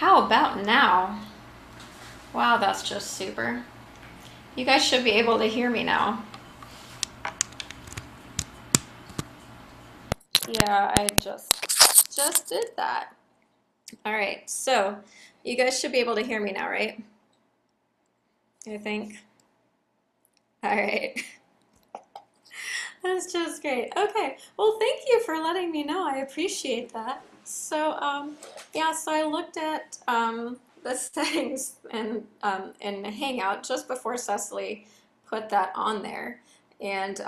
How about now? Wow, that's just super. You guys should be able to hear me now. Yeah, I just did that. All right, so you guys should be able to hear me now, right? I think. All right. That's just great. Okay. Well, thank you for letting me know. I appreciate that. Yeah, so I looked at the settings in Hangout just before Cecily put that on there, and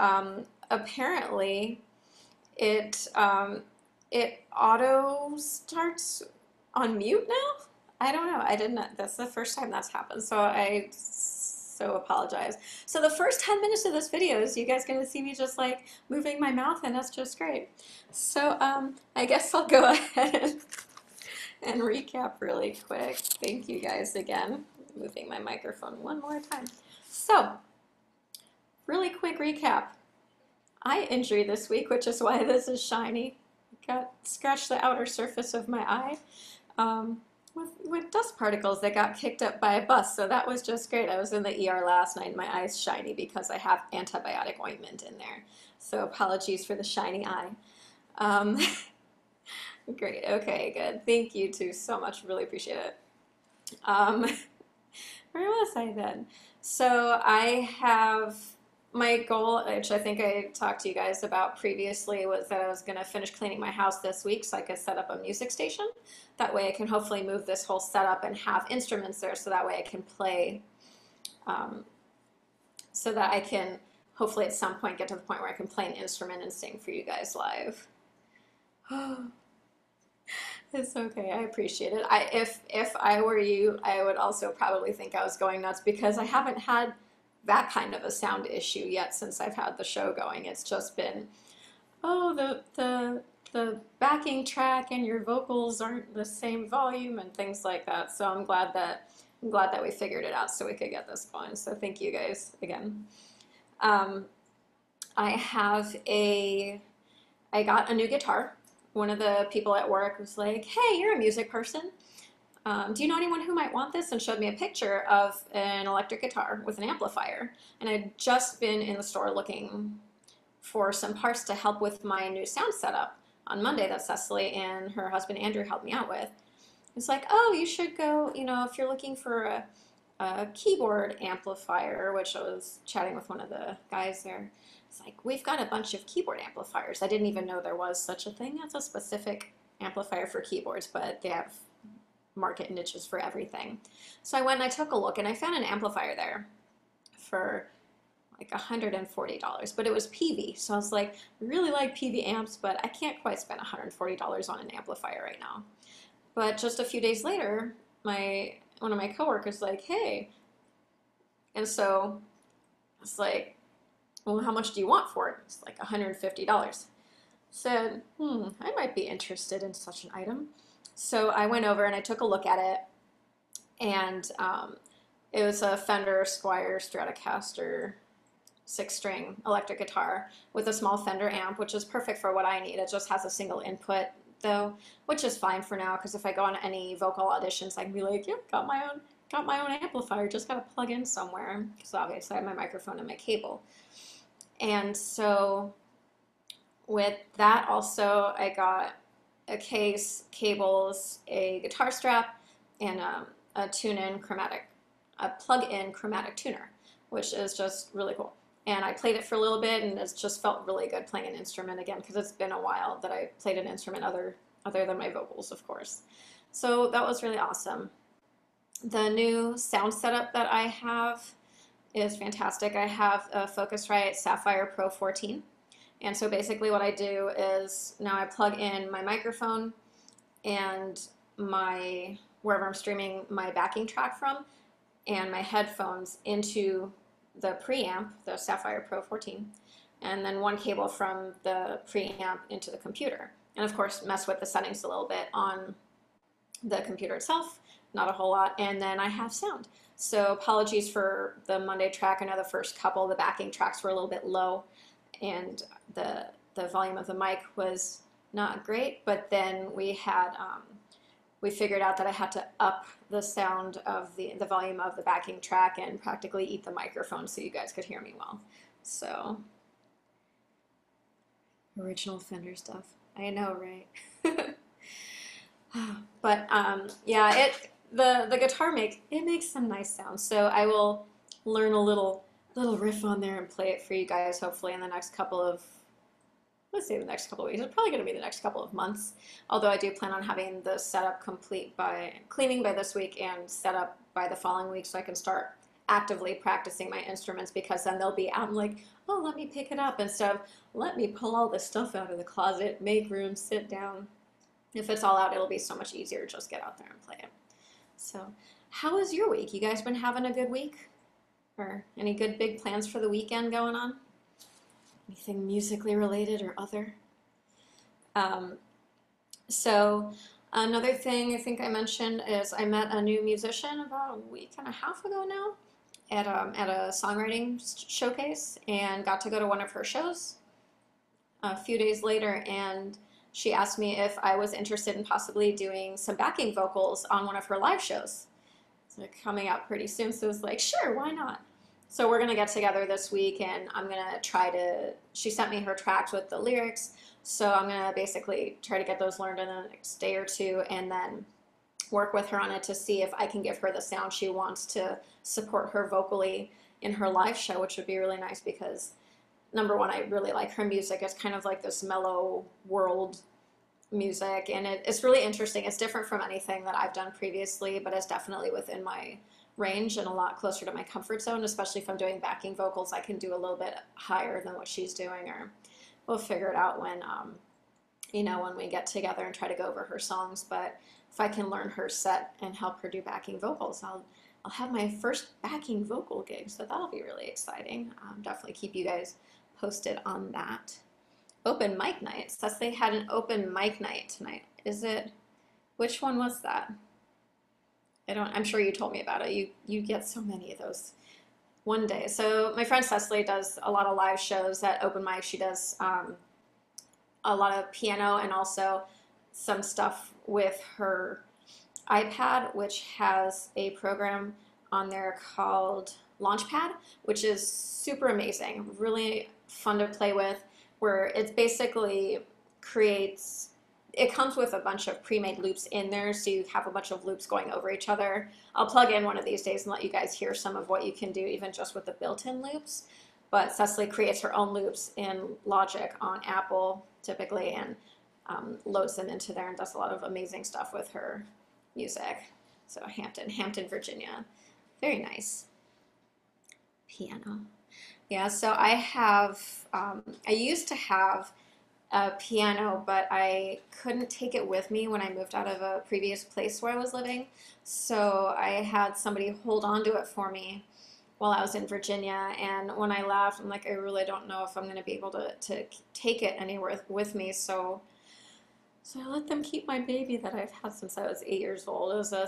apparently it auto starts on mute now. I don't know. I didn't. That's the first time that's happened. So I so apologize. So the first 10 minutes of this video is you guys gonna see me just like moving my mouth, and that's just great. So I guess I'll go ahead and recap really quick. Thank you guys again. Moving my microphone one more time. So really quick recap. Eye injury this week, which is why this is shiny. Got scratched the outer surface of my eye with dust particles that got kicked up by a bus. So that was just great. I was in the ER last night and my eye's shiny because I have antibiotic ointment in there. So apologies for the shiny eye. Um, Great. Okay, good. Thank you too so much. Really appreciate it. Um, where was I then? So I have my goal, which I think I talked to you guys about previously, was that I was going to finish cleaning my house this week so I could set up a music station. That way I can hopefully move this whole setup and have instruments there so that way I can play, um, so that I can hopefully at some point get to the point where I can play an instrument and sing for you guys live. It's okay. I appreciate it. If I were you, I would also probably think I was going nuts because I haven't had that kind of a sound issue yet since I've had the show going. It's just been, oh, the backing track and your vocals aren't the same volume and things like that. So I'm glad that we figured it out so we could get this going. So thank you guys again. Um, I have a I got a new guitar. One of the people at work was like, "Hey, you're a music person. Do you know anyone who might want this?" And showed me a picture of an electric guitar with an amplifier. And I'd just been in the store looking for some parts to help with my new sound setup on Monday that Cecily and her husband Andrew helped me out with. It's like, oh, you should go, if you're looking for a keyboard amplifier, which I was chatting with one of the guys there. It's like, we've got a bunch of keyboard amplifiers. I didn't even know there was such a thing as a specific amplifier for keyboards, but they have market niches for everything. So I went and I took a look and I found an amplifier there for like $140, but it was PV. So I was like, I really like PV amps, but I can't quite spend $140 on an amplifier right now. But just a few days later, one of my coworkers like, hey, and so it's like, well, how much do you want for it? It's like $150. Said, I might be interested in such an item. So I went over and I took a look at it, and it was a Fender Squier Stratocaster 6-string electric guitar with a small Fender amp, which is perfect for what I need. It just has a single input though, which is fine for now because if I go on any vocal auditions, I can be like, yep, got my own amplifier, just gotta plug in somewhere because obviously I have my microphone and my cable. And so with that also, I got a case, cables, a guitar strap, and a plug-in chromatic tuner, which is just really cool. And I played it for a little bit, and it's just felt really good playing an instrument again because it's been a while that I played an instrument other than my vocals, of course. So that was really awesome. The new sound setup that I have is fantastic. I have a Focusrite Sapphire Pro 14. And so basically what I do is now I plug in my microphone and wherever I'm streaming my backing track from, and my headphones into the preamp, the Sapphire Pro 14, and then one cable from the preamp into the computer. And of course, mess with the settings a little bit on the computer itself, not a whole lot, and then I have sound. So apologies for the Monday track. I know the first couple, the backing tracks were a little bit low, and the volume of the mic was not great, but then we had we figured out that I had to up the sound of the volume of the backing track and practically eat the microphone so you guys could hear me well. So, original Fender stuff. I know, right? But yeah, the guitar makes some nice sounds. So I will learn a little riff on there and play it for you guys hopefully in the next couple of, let's say the next couple of weeks. It's probably going to be the next couple of months. Although I do plan on having the setup complete by cleaning by this week and set up by the following week so I can start actively practicing my instruments, because then they'll be out and like, oh, let me pick it up instead of let me pull all this stuff out of the closet, make room, sit down. If it's all out, it'll be so much easier to just get out there and play it. So, how was your week? You guys been having a good week? Or any good big plans for the weekend going on? Anything musically related or other? Um, so another thing I think I mentioned is I met a new musician about a week and a half ago now at a songwriting showcase and got to go to one of her shows a few days later, and she asked me if I was interested in possibly doing some backing vocals on one of her live shows. So coming out pretty soon, so I was like, sure, why not? So we're gonna get together this week and I'm gonna try to, she sent me her tracks with the lyrics, so I'm gonna basically try to get those learned in the next day or two and then work with her on it to see if I can give her the sound she wants to support her vocally in her live show, which would be really nice because number one, I really like her music. It's kind of like this mellow world music, and it's really interesting. It's different from anything that I've done previously, but it's definitely within my range and a lot closer to my comfort zone, especially if I'm doing backing vocals. I can do a little bit higher than what she's doing, or we'll figure it out when, when we get together and try to go over her songs. But if I can learn her set and help her do backing vocals, I'll have my first backing vocal gig, so that'll be really exciting. Definitely keep you guys posted on that. Open mic night. Says they had an open mic night tonight. Which one was that? I'm sure you told me about it. You get so many of those one day. So my friend Cecily does a lot of live shows at open mic. She does a lot of piano and also some stuff with her iPad, which has a program on there called Launchpad, which is super amazing, really fun to play with, where it basically it comes with a bunch of pre-made loops in there, so you have a bunch of loops going over each other. I'll plug in one of these days and let you guys hear some of what you can do even just with the built-in loops. But Cecily creates her own loops in Logic on Apple typically and loads them into there and does a lot of amazing stuff with her music. So Hampton, Virginia. Very nice. Piano. Yeah, so I used to have a piano, but I couldn't take it with me when I moved out of a previous place where I was living. So I had somebody hold on to it for me while I was in Virginia. And when I left, I'm like, I really don't know if I'm going to be able to take it anywhere with me. So I let them keep my baby that I've had since I was 8 years old. It was a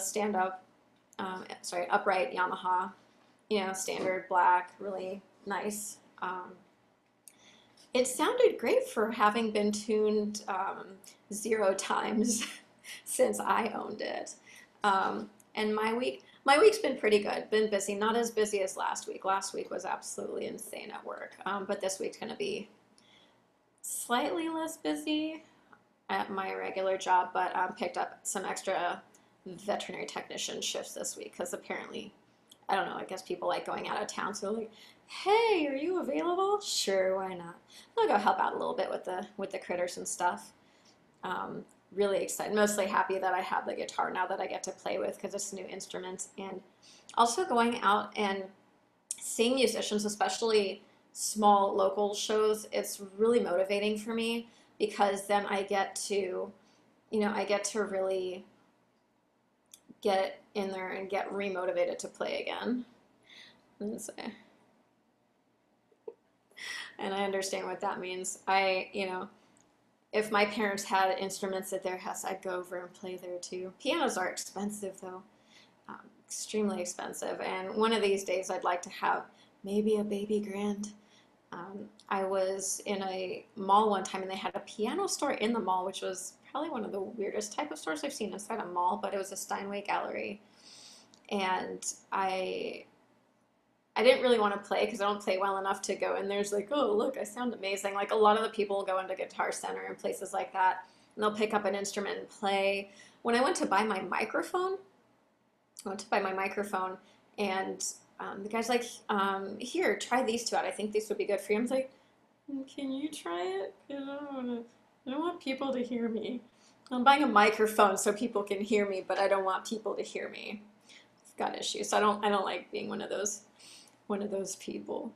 upright Yamaha, standard black, really nice. It sounded great for having been tuned 0 times since I owned it. And my week's been pretty good, been busy, not as busy as last week. Last week was absolutely insane at work, but this week's gonna be slightly less busy at my regular job, but picked up some extra veterinary technician shifts this week because apparently, I don't know, I guess people like going out of town, so like, hey, are you available? Sure, why not? I'll go help out a little bit with the critters and stuff. Really excited, mostly happy that I have the guitar now that I get to play with because it's a new instrument, and also going out and seeing musicians, especially small local shows, it's really motivating for me because then I get to really get in there and get remotivated to play again. And I understand what that means. If my parents had instruments at their house, I'd go over and play there too. Pianos are expensive though, extremely expensive. And one of these days I'd like to have maybe a baby grand. I was in a mall one time and they had a piano store in the mall, which was probably one of the weirdest type of stores I've seen inside a mall, but it was a Steinway gallery. And I didn't really want to play because I don't play well enough to go in there's like, oh, look, I sound amazing. Like a lot of the people go into Guitar Center and places like that, and they'll pick up an instrument and play. When I went to buy my microphone, I went to buy my microphone, and the guy's like, here, try these two out. I think these would be good for you. I was like, can you try it? Because I don't want people to hear me. I'm buying a microphone so people can hear me, but I don't want people to hear me. I've got issues. I don't like being one of those people.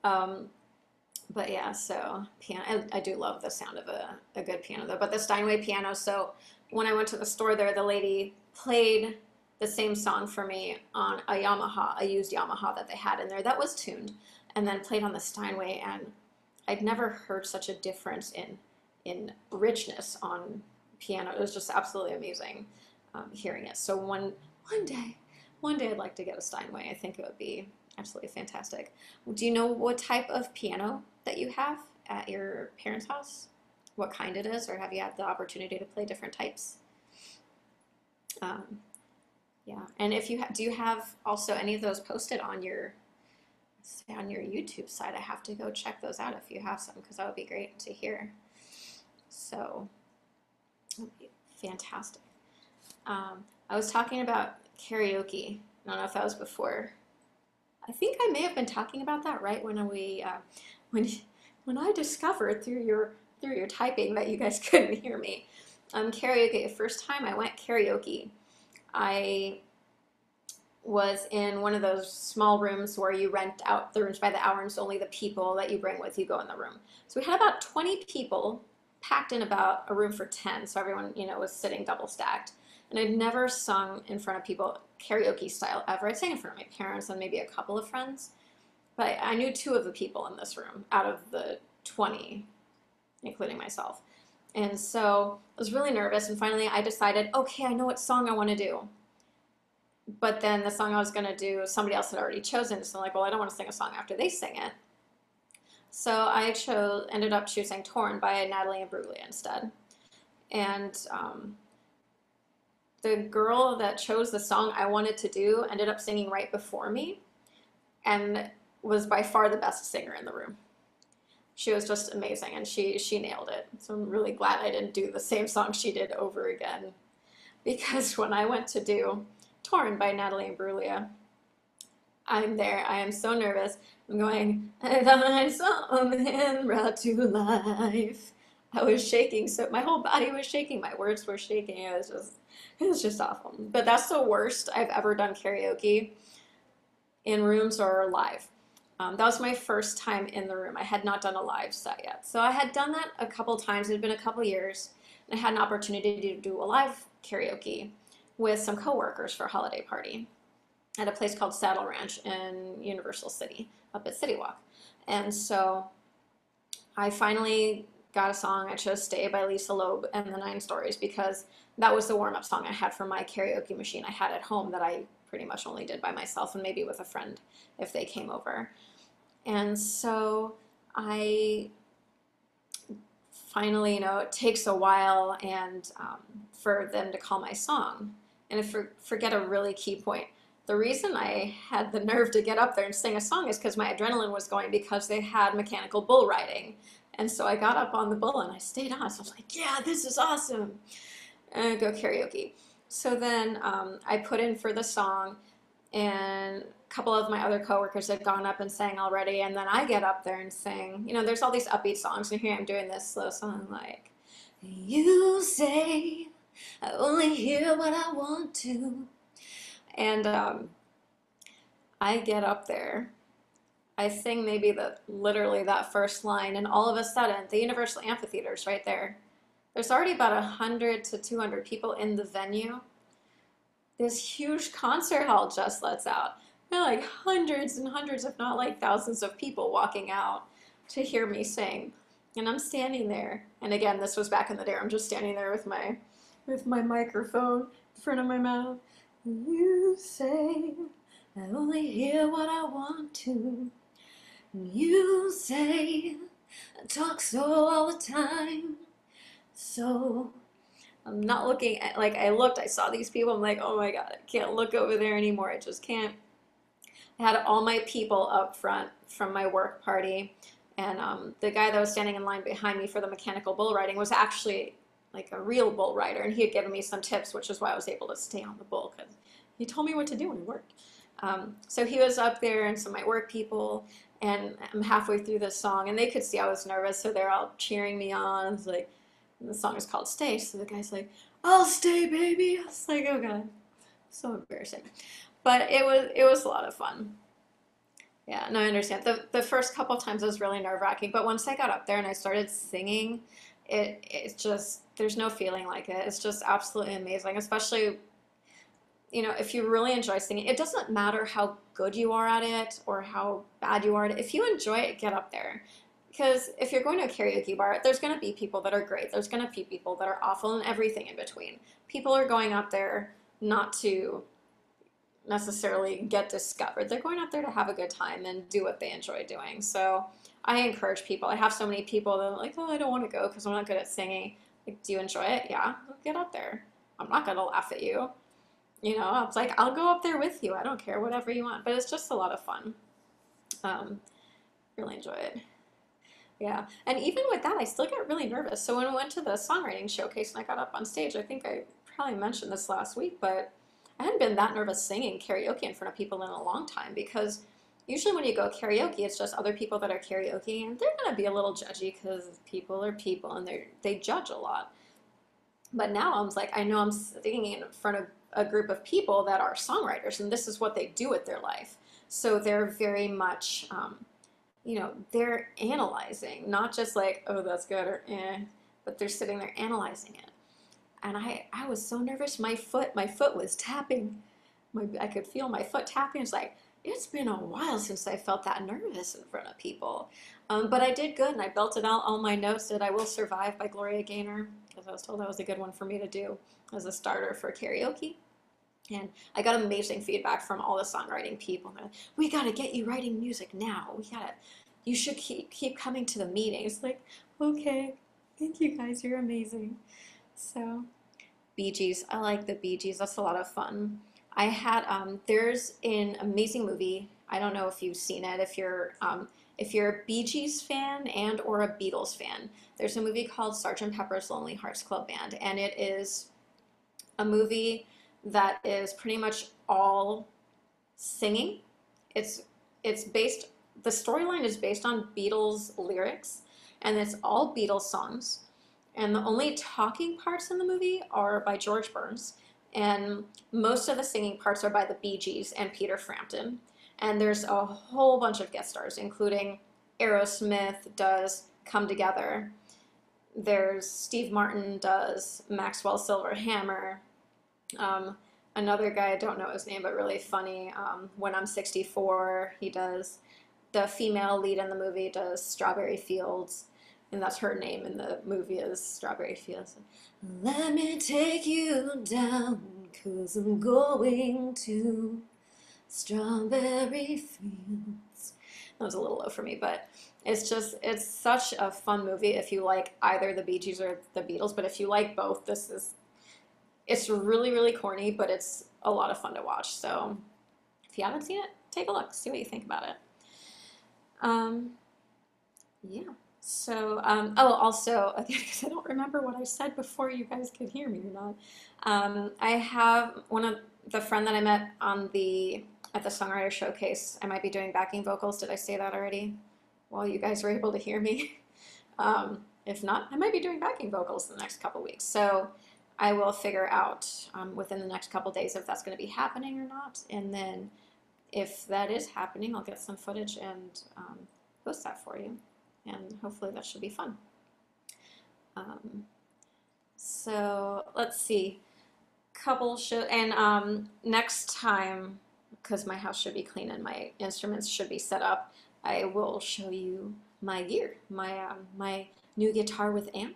But yeah, so piano. I do love the sound of a good piano though. But the Steinway piano. So when I went to the store there, the lady played the same song for me on a Yamaha, a used Yamaha that they had in there that was tuned, and then played on the Steinway. And I'd never heard such a difference in richness on piano. It was just absolutely amazing hearing it. So one day I'd like to get a Steinway. I think it would be absolutely fantastic. Do you know what type of piano that you have at your parents' house? What kind it is, or have you had the opportunity to play different types? Um, yeah, and if you do you have also any of those posted on your YouTube site? I have to go check those out if you have some, because that would be great to hear. So, that would be fantastic. I was talking about karaoke. I don't know if that was before. I think I may have been talking about that right when when I discovered through your typing that you guys couldn't hear me. Karaoke. The first time I went karaoke, I was in one of those small rooms where you rent out the rooms by the hour, and it's only the people that you bring with you go in the room. So we had about 20 people packed in about a room for 10, so everyone, was sitting double stacked. And I'd never sung in front of people karaoke style ever. I'd sang in front of my parents and maybe a couple of friends, but I knew 2 of the people in this room out of the 20, including myself. And so I was really nervous, and finally I decided, okay, I know what song I want to do. But then the song I was going to do, somebody else had already chosen, so I'm like, well, I don't want to sing a song after they sing it. So I ended up choosing Torn by Natalie Imbruglia instead. And the girl that chose the song I wanted to do ended up singing right before me and was by far the best singer in the room. She was just amazing, and she nailed it. So I'm really glad I didn't do the same song she did over again, because when I went to do Torn by Natalie Imbruglia, I'm there. I am so nervous. I'm going, I thought I saw a man brought to life. I was shaking, so my whole body was shaking. My words were shaking. It was just awful. But that's the worst I've ever done karaoke in rooms or live. That was my first time in the room. I had not done a live set yet. So I had done that a couple times. It had been a couple years, and I had an opportunity to do a live karaoke with some coworkers for a holiday party at a place called Saddle Ranch in Universal City, up at City Walk. And so I finally got a song. I chose Stay by Lisa Loeb and the Nine Stories, because that was the warm-up song I had for my karaoke machine I had at home that I pretty much only did by myself and maybe with a friend if they came over. And so I finally, it takes a while and for them to call my song. And forget a really key point. The reason I had the nerve to get up there and sing a song is because my adrenaline was going, because they had mechanical bull riding. And so I got up on the bull and I stayed on. So I was like, yeah, this is awesome. And I go karaoke. So then I put in for the song, and a couple of my other coworkers had gone up and sang already. And then I get up there and sing. There's all these upbeat songs, and here I'm doing this slow song like, you say I only hear what I want to. And I get up there. I sing maybe literally that first line, and all of a sudden, the Universal Amphitheater's right there. There's already about 100 to 200 people in the venue. This huge concert hall just lets out. There are like hundreds and hundreds, if not like thousands of people walking out to hear me sing. And I'm standing there. And again, this was back in the day. I'm just standing there with my microphone in front of my mouth. You say I only hear what I want to. You say I talk so all the time. So I'm not looking at, like, I looked, I saw these people, I'm like, oh my God, I can't look over there anymore. I just can't. I had all my people up front from my work party, and the guy that was standing in line behind me for the mechanical bull riding was actually like a real bull rider, and he had given me some tips, which is why I was able to stay on the bull because he told me what to do when it worked. So he was up there, and some of my work people, and I'm halfway through this song, and they could see I was nervous, so they're all cheering me on. It's like, the song is called Stay, so the guy's like, I'll stay, baby. I was like, oh God, so embarrassing. But it was a lot of fun. Yeah, no, I understand. The first couple of times it was really nerve-wracking, but once I got up there and I started singing, it's just there's no feeling like it. It's just absolutely amazing, especially, if you really enjoy singing. It doesn't matter how good you are at it or how bad you are at it. If you enjoy it, get up there. Because if you're going to a karaoke bar, there's going to be people that are great. There's going to be people that are awful and everything in between. People are going up there not to necessarily get discovered. They're going out there to have a good time and do what they enjoy doing. So I encourage people. I have so many people that are like, oh, I don't want to go because I'm not good at singing. Like, do you enjoy it? Yeah, get up there. I'm not going to laugh at you. I was like, I'll go up there with you. I don't care, whatever you want. But it's just a lot of fun. Um, really enjoy it. Yeah. And even with that, I still get really nervous. So when we went to the songwriting showcase and I got up on stage, I think I probably mentioned this last week, but I hadn't been that nervous singing karaoke in front of people in a long time because usually when you go karaoke, it's just other people that are karaoke and they're going to be a little judgy because people are people and they judge a lot. But now I'm like, I know I'm singing in front of a group of people that are songwriters and this is what they do with their life. So they're very much, they're analyzing, not just like, oh, that's good or eh, but they're sitting there analyzing it. And I was so nervous. My foot was tapping. I could feel my foot tapping. It's like, it's been a while since I felt that nervous in front of people. But I did good, and I belted out all my notes. Did I Will Survive by Gloria Gaynor, because I was told that was a good one for me to do as a starter for karaoke. And I got amazing feedback from all the songwriting people. They're like, we got to get you writing music now. You should keep coming to the meetings. Like, okay, thank you guys, you're amazing. So, Bee Gees, I like the Bee Gees. That's a lot of fun. There's an amazing movie. I don't know if you've seen it. If you're a Bee Gees fan and or a Beatles fan, there's a movie called Sergeant Pepper's Lonely Hearts Club Band, and it is a movie that is pretty much all singing. It's it's based the storyline is based on Beatles lyrics, and it's all Beatles songs. And the only talking parts in the movie are by George Burns, and most of the singing parts are by the Bee Gees and Peter Frampton. And there's a whole bunch of guest stars, including Aerosmith does Come Together. There's Steve Martin does Maxwell Silverhammer. Um, Another guy, I don't know his name, but really funny, When I'm 64, he does. The female lead in the movie does Strawberry Fields, and that's her name in the movie is Strawberry Fields. Let me take you down, 'cause I'm going to Strawberry Fields. That was a little low for me, but it's such a fun movie if you like either the Bee Gees or the Beatles, but if you like both, it's really, really corny, but it's a lot of fun to watch. So if you haven't seen it, take a look, see what you think about it. Um, yeah. So, also, again, because I don't remember what I said before you guys could hear me or not. I have one of the friend that I met at the Songwriter Showcase. I might be doing backing vocals. Did I say that already? While you guys were able to hear me. If not, I might be doing backing vocals the next couple weeks. So I will figure out within the next couple days if that's going to be happening or not. And then if that is happening, I'll get some footage and post that for you. And hopefully that should be fun. Um, so let's see. Couple show and next time, because my house should be clean and my instruments should be set up, I will show you my gear, my new guitar with amp,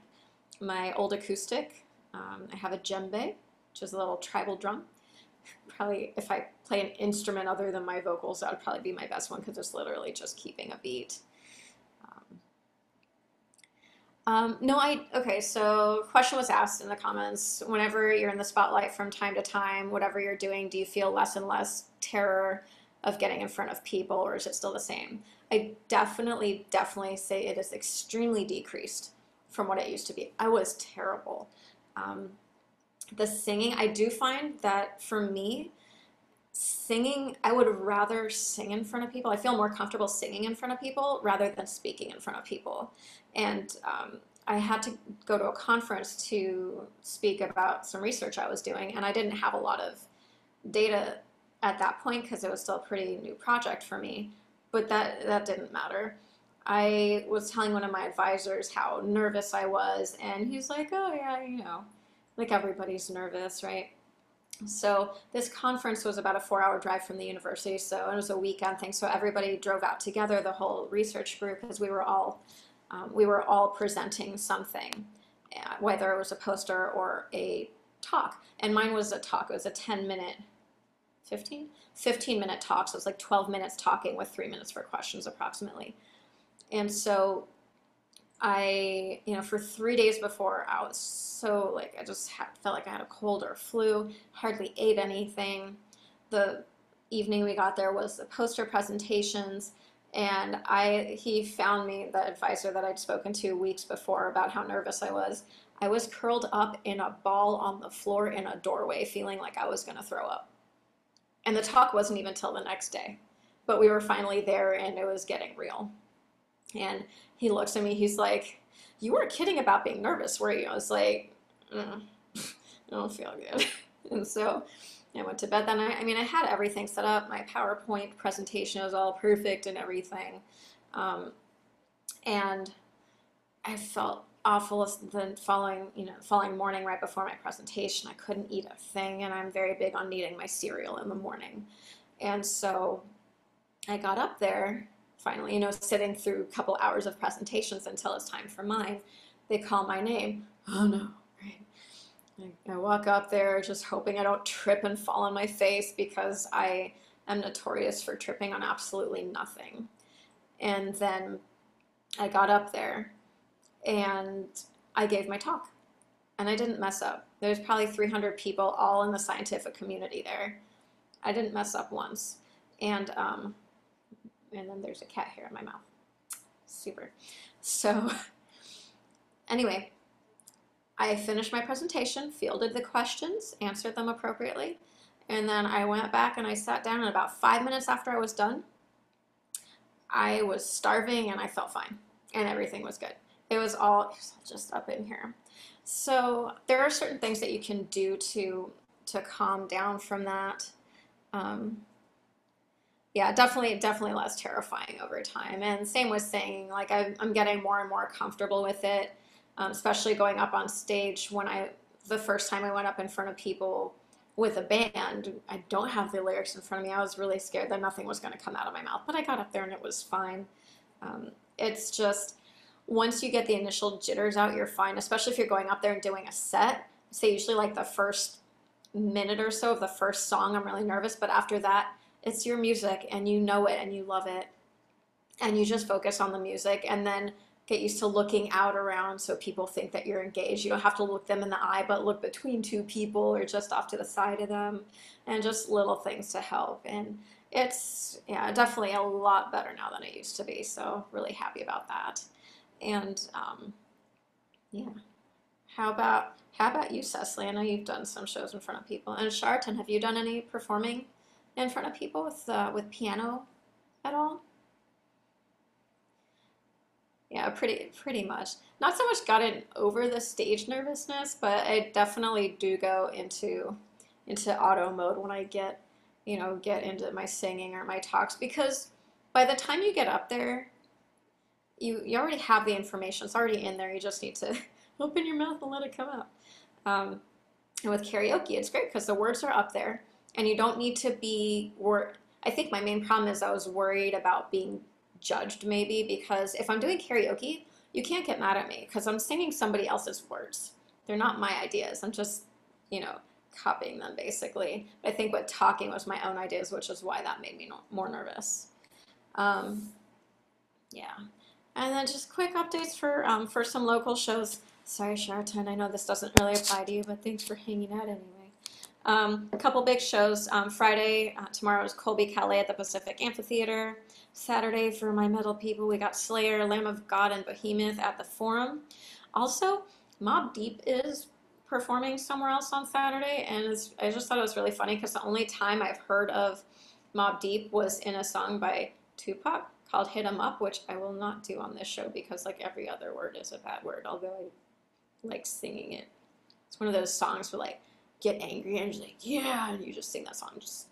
my old acoustic. I have a djembe, which is a little tribal drum. Probably if I play an instrument other than my vocals, that would probably be my best one because it's literally just keeping a beat. Um, No, okay, so question was asked in the comments, whenever you're in the spotlight from time to time, whatever you're doing, do you feel less and less terror of getting in front of people, or is it still the same? I definitely say it is extremely decreased from what it used to be. I was terrible. Um, the singing, I do find that for me, singing, I would rather sing in front of people. I feel more comfortable singing in front of people rather than speaking in front of people. And I had to go to a conference to speak about some research I was doing, and I didn't have a lot of data at that point because it was still a pretty new project for me. But that didn't matter. I was telling one of my advisors how nervous I was, and he's like, "Oh yeah, like everybody's nervous, right?" So this conference was about a 4-hour drive from the university, so it was a weekend thing. So everybody drove out together, the whole research group, because we were all presenting something, whether it was a poster or a talk. And mine was a talk. It was a 10-minute, 15-minute talk. So it was like 12 minutes talking with 3 minutes for questions approximately. And so for 3 days before, I was so like, felt like I had a cold or a flu, hardly ate anything. The evening we got there was the poster presentations, and he found me, the advisor that I'd spoken to weeks before about how nervous I was. I was curled up in a ball on the floor in a doorway, feeling like I was going to throw up. And the talk wasn't even till the next day, but we were finally there and it was getting real. And he looks at me, he's like, "You weren't kidding about being nervous, were you?" I was like, I don't feel good. And so I went to bed that night. I mean, I had everything set up. My PowerPoint presentation was all perfect and everything. And I felt awful the following morning right before my presentation. I couldn't eat a thing, and I'm very big on eating my cereal in the morning. And so I got up there finally, sitting through a couple hours of presentations until it's time for mine. They call my name. Oh no, right? I walk up there just hoping I don't trip and fall on my face because I am notorious for tripping on absolutely nothing. And then I got up there and I gave my talk and I didn't mess up. There's probably 300 people all in the scientific community there. I didn't mess up once. And then there's a cat hair in my mouth. Super. So anyway, I finished my presentation, fielded the questions, answered them appropriately, and then I went back and I sat down, and about 5 minutes after I was done, I was starving and I felt fine and everything was good. It was all just up in here. So there are certain things that you can do to calm down from that. Yeah, definitely less terrifying over time. And same with singing, like I'm getting more and more comfortable with it, especially going up on stage. The first time I went up in front of people with a band, I don't have the lyrics in front of me. I was really scared that nothing was going to come out of my mouth, but I got up there and it was fine. It's just, once you get the initial jitters out, you're fine, especially if you're going up there and doing a set. So usually like the first minute or so of the first song, I'm really nervous, but after that, it's your music and you know it and you love it and you just focus on the music and then get used to looking out around so people think that you're engaged. You don't have to look them in the eye, but look between two people or just off to the side of them, and just little things to help. And it's, yeah, definitely a lot better now than it used to be. So really happy about that. And yeah, how about you, Cecily? I know you've done some shows in front of people. And Charlton, have you done any performing in front of people with piano at all? Yeah, pretty much. Not so much gotten over the stage nervousness, but I definitely do go into auto mode when I get into my singing or my talks, because by the time you get up there, you already have the information. It's already in there. You just need to open your mouth and let it come out. And with karaoke, it's great because the words are up there, and you don't need to be I think my main problem is I was worried about being judged maybe, because if I'm doing karaoke, you can't get mad at me because I'm singing somebody else's words. They're not my ideas. I'm just, copying them basically. I think what talking was my own ideas, which is why that made me more nervous. Yeah. And then just quick updates for some local shows. Sorry, Sheraton, I know this doesn't really apply to you, but thanks for hanging out anyway. A couple big shows. Friday, tomorrow is Colby Calais at the Pacific Amphitheater. Saturday, for my metal people, we got Slayer, Lamb of God, and Behemoth at the Forum. Also, Mobb Deep is performing somewhere else on Saturday, and I just thought it was really funny because the only time I've heard of Mobb Deep was in a song by Tupac called Hit 'Em Up, which I will not do on this show because like every other word is a bad word, although I like singing it. It's one of those songs where like get angry and you're like, yeah, and you just sing that song, just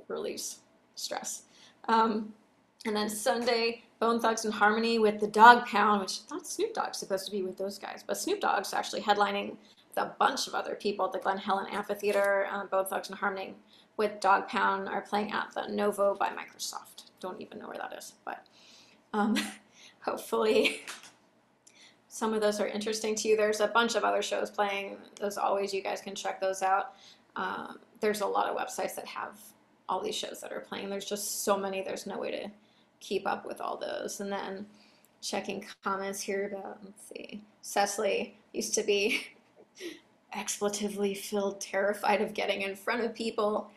release stress. And then Sunday, Bone Thugs and Harmony with the Dog Pound, which I thought Snoop Dogg's supposed to be with those guys, but Snoop Dogg's actually headlining with a bunch of other people at the Glen Helen Amphitheater. Bone Thugs and Harmony with Dog Pound are playing at the Novo by Microsoft. Don't even know where that is, but hopefully some of those are interesting to you. There's a bunch of other shows playing. As always, you guys can check those out. There's a lot of websites that have all these shows that are playing. There's just so many, there's no way to keep up with all those. And then checking comments here about, let's see, Cecily used to be expletively filled, terrified of getting in front of people.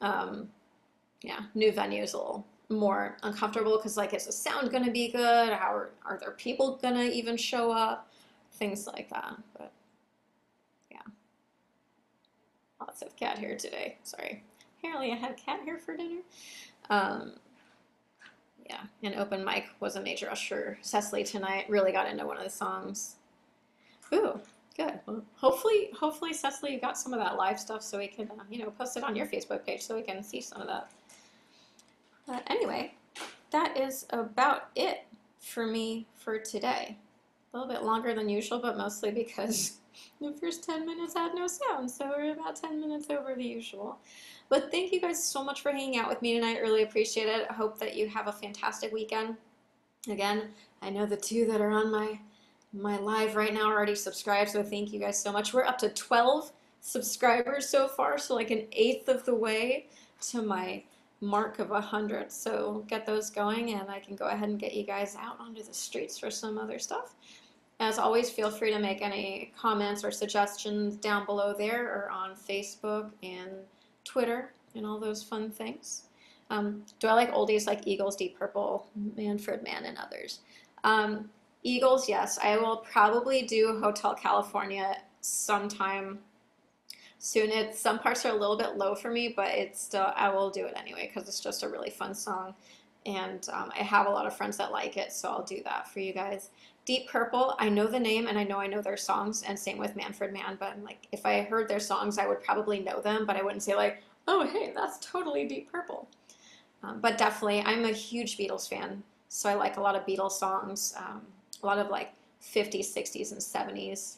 Yeah, new venues a little more uncomfortable because like, is the sound going to be good? How are there people going to even show up? Things like that. But yeah, lots of cat hair today. Sorry. Apparently I had cat hair for dinner. Yeah, and open mic was a major rush for Cecily tonight. Really got into one of the songs. Ooh, good. Well, hopefully, Cecily, you got some of that live stuff so we can, post it on your Facebook page so we can see some of that. But anyway, that is about it for me for today. A little bit longer than usual, but mostly because the first 10 minutes had no sound, so we're about 10 minutes over the usual. But thank you guys so much for hanging out with me tonight. Really appreciate it. I hope that you have a fantastic weekend. Again, I know the two that are on my live right now are already subscribed, so thank you guys so much. We're up to 12 subscribers so far, so like an eighth of the way to my mark of 100. So get those going and I can go ahead and get you guys out onto the streets for some other stuff. As always, feel free to make any comments or suggestions down below there or on Facebook and Twitter and all those fun things. Do I like oldies like Eagles, Deep Purple, Manfred Mann, and others? Eagles, yes. I will probably do Hotel California sometime soon. Some parts are a little bit low for me, but I will do it anyway because it's just a really fun song. And I have a lot of friends that like it, so I'll do that for you guys. Deep Purple, I know the name and I know their songs, and same with Manfred Mann, but I'm like, if I heard their songs, I would probably know them, but I wouldn't say like, oh, hey, that's totally Deep Purple. But definitely, I'm a huge Beatles fan, so I like a lot of Beatles songs, a lot of like 50s, 60s, and 70s.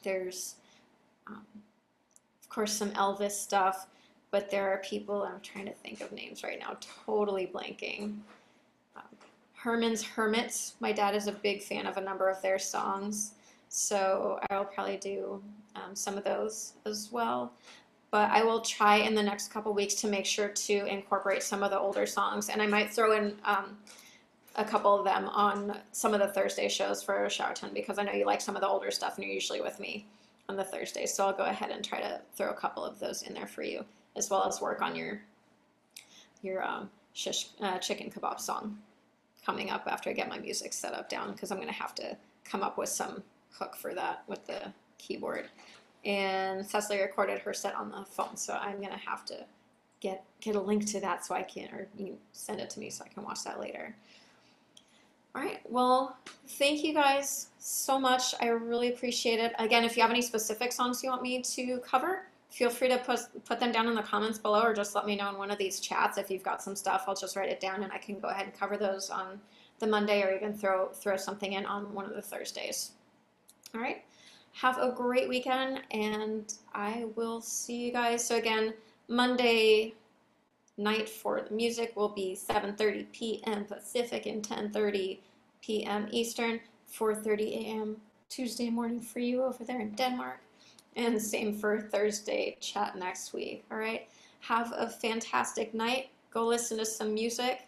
There's, of course, some Elvis stuff, but there are people, I'm trying to think of names right now, totally blanking. Herman's Hermits. My dad is a big fan of a number of their songs, so I'll probably do some of those as well. But I will try in the next couple weeks to make sure to incorporate some of the older songs, and I might throw in a couple of them on some of the Thursday shows for Sheraton because I know you like some of the older stuff and you're usually with me on the Thursdays, so I'll go ahead and try to throw a couple of those in there for you, as well as work on your chicken kebab song coming up after I get my music set up down, because I'm going to have to come up with some hook for that with the keyboard. And Cecily recorded her set on the phone, so I'm going to have to get a link to that so I can, or you send it to me so I can watch that later. All right, well, thank you guys so much. I really appreciate it. Again, if you have any specific songs you want me to cover, feel free to put them down in the comments below, or just let me know in one of these chats. If you've got some stuff, I'll just write it down and I can go ahead and cover those on the Monday, or even throw something in on one of the Thursdays. All right, have a great weekend, and I will see you guys. So again, Monday night for the music will be 7:30 p.m. Pacific and 10:30 p.m. Eastern, 4:30 a.m. Tuesday morning for you over there in Denmark. And same for Thursday chat next week. All right. Have a fantastic night. Go listen to some music.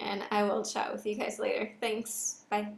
and I will chat with you guys later. Thanks. Bye.